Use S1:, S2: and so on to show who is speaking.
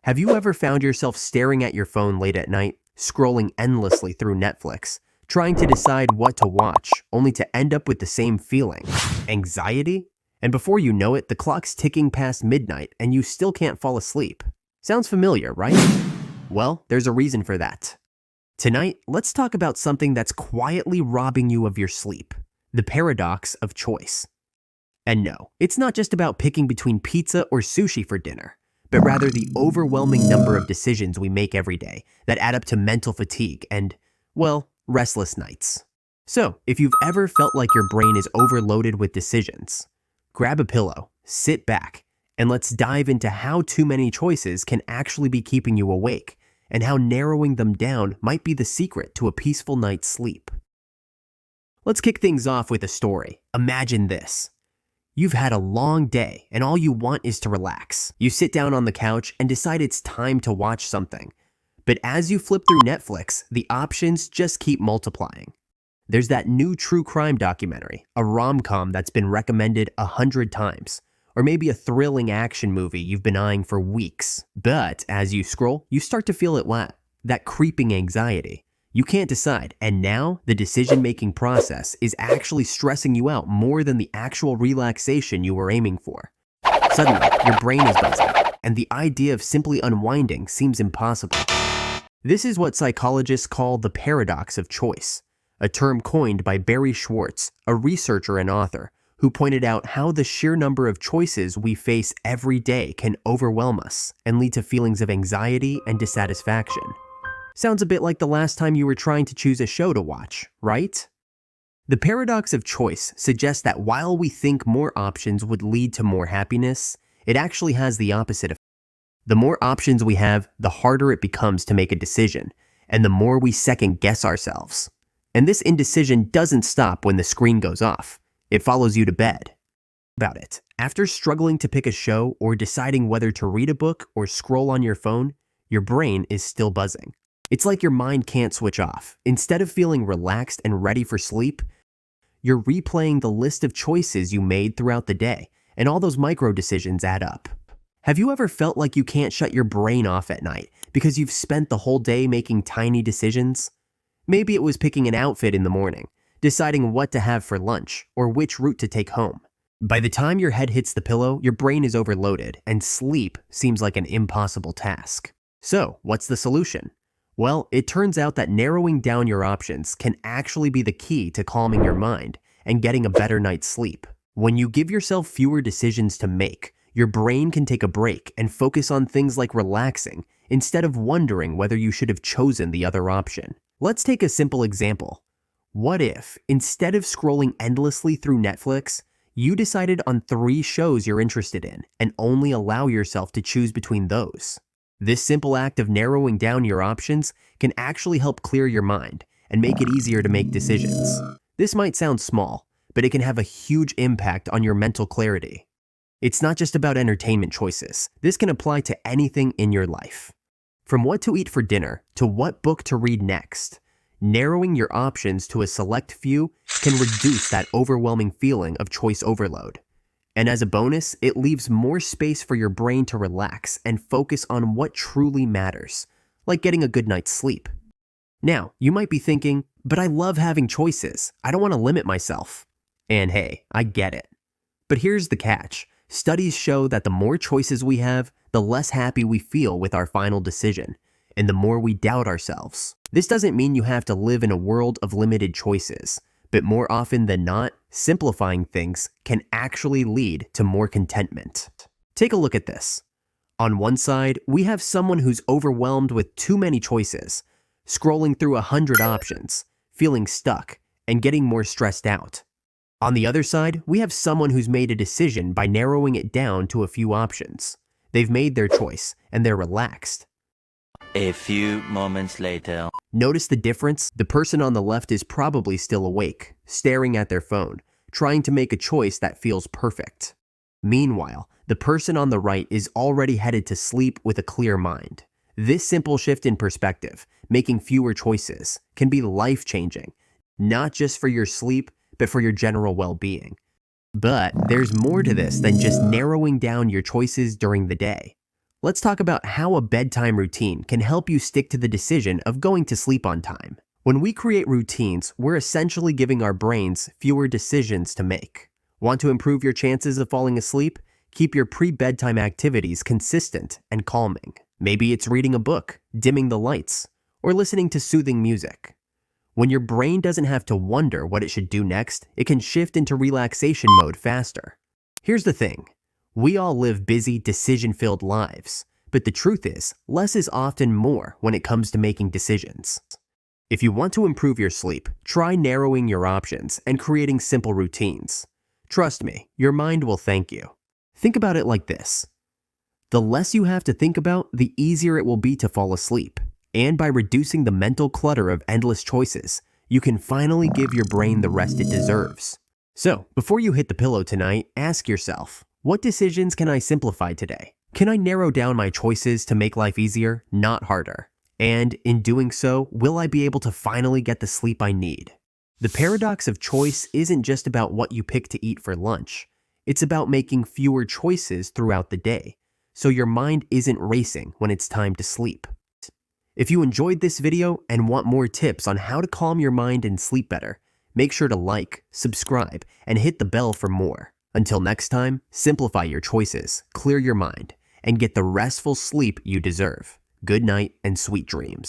S1: Have you ever found yourself staring at your phone late at night, scrolling endlessly through Netflix, trying to decide what to watch, only to end up with the same feeling? Anxiety? And before you know it, the clock's ticking past midnight and you still can't fall asleep. Sounds familiar, right? Well, there's a reason for that. Tonight, let's talk about something that's quietly robbing you of your sleep: the paradox of choice. And no, it's not just about picking between pizza or sushi for dinner, but rather the overwhelming number of decisions we make every day that add up to mental fatigue and, well, restless nights. So, if you've ever felt like your brain is overloaded with decisions, grab a pillow, sit back, and let's dive into how too many choices can actually be keeping you awake, and how narrowing them down might be the secret to a peaceful night's sleep. Let's kick things off with a story. Imagine this. You've had a long day and all you want is to relax. You sit down on the couch and decide it's time to watch something. But as you flip through Netflix, the options just keep multiplying. There's that new true crime documentary, a rom-com that's been recommended 100 times, or maybe a thrilling action movie you've been eyeing for weeks. But as you scroll, you start to feel that creeping anxiety. You can't decide, and now the decision-making process is actually stressing you out more than the actual relaxation you were aiming for. Suddenly, your brain is buzzing, and the idea of simply unwinding seems impossible. This is what psychologists call the paradox of choice, a term coined by Barry Schwartz, a researcher and author, who pointed out how the sheer number of choices we face every day can overwhelm us and lead to feelings of anxiety and dissatisfaction. Sounds a bit like the last time you were trying to choose a show to watch, right? The paradox of choice suggests that while we think more options would lead to more happiness, it actually has the opposite effect. The more options we have, the harder it becomes to make a decision, and the more we second guess ourselves. And this indecision doesn't stop when the screen goes off. It follows you to bed. About it. After struggling to pick a show or deciding whether to read a book or scroll on your phone, your brain is still buzzing. It's like your mind can't switch off. Instead of feeling relaxed and ready for sleep, you're replaying the list of choices you made throughout the day, and all those micro decisions add up. Have you ever felt like you can't shut your brain off at night because you've spent the whole day making tiny decisions? Maybe it was picking an outfit in the morning, deciding what to have for lunch, or which route to take home. By the time your head hits the pillow, your brain is overloaded, and sleep seems like an impossible task. So, what's the solution? Well, it turns out that narrowing down your options can actually be the key to calming your mind and getting a better night's sleep. When you give yourself fewer decisions to make, your brain can take a break and focus on things like relaxing instead of wondering whether you should have chosen the other option. Let's take a simple example. What if, instead of scrolling endlessly through Netflix, you decided on 3 shows you're interested in and only allow yourself to choose between those? This simple act of narrowing down your options can actually help clear your mind and make it easier to make decisions. This might sound small, but it can have a huge impact on your mental clarity. It's not just about entertainment choices. This can apply to anything in your life. From what to eat for dinner to what book to read next, narrowing your options to a select few can reduce that overwhelming feeling of choice overload. And as a bonus, it leaves more space for your brain to relax and focus on what truly matters, like getting a good night's sleep. Now, you might be thinking, but I love having choices. I don't want to limit myself. And hey, I get it. But here's the catch. Studies show that the more choices we have, the less happy we feel with our final decision, and the more we doubt ourselves. This doesn't mean you have to live in a world of limited choices. But more often than not, simplifying things can actually lead to more contentment. Take a look at this. On one side, we have someone who's overwhelmed with too many choices, scrolling through 100 options, feeling stuck, and getting more stressed out. On the other side, we have someone who's made a decision by narrowing it down to a few options. They've made their choice, and they're relaxed.
S2: A few moments later.
S1: Notice the difference? The person on the left is probably still awake, staring at their phone, trying to make a choice that feels perfect. Meanwhile, the person on the right is already headed to sleep with a clear mind. This simple shift in perspective, making fewer choices, can be life-changing, not just for your sleep, but for your general well-being. But there's more to this than just narrowing down your choices during the day. let's talk about how a bedtime routine can help you stick to the decision of going to sleep on time. When we create routines, we're essentially giving our brains fewer decisions to make. Want to improve your chances of falling asleep? Keep your pre-bedtime activities consistent and calming. Maybe it's reading a book, dimming the lights, or listening to soothing music. When your brain doesn't have to wonder what it should do next, it can shift into relaxation mode faster. Here's the thing. We all live busy, decision-filled lives, but the truth is, less is often more when it comes to making decisions. If you want to improve your sleep, try narrowing your options and creating simple routines. Trust me, your mind will thank you. Think about it like this. The less you have to think about, the easier it will be to fall asleep. And by reducing the mental clutter of endless choices, you can finally give your brain the rest it deserves. So, before you hit the pillow tonight, ask yourself, what decisions can I simplify today? Can I narrow down my choices to make life easier, not harder? And in doing so, will I be able to finally get the sleep I need? The paradox of choice isn't just about what you pick to eat for lunch. It's about making fewer choices throughout the day, so your mind isn't racing when it's time to sleep. If you enjoyed this video and want more tips on how to calm your mind and sleep better, make sure to like, subscribe, and hit the bell for more. Until next time, simplify your choices, clear your mind, and get the restful sleep you deserve. Good night and sweet dreams.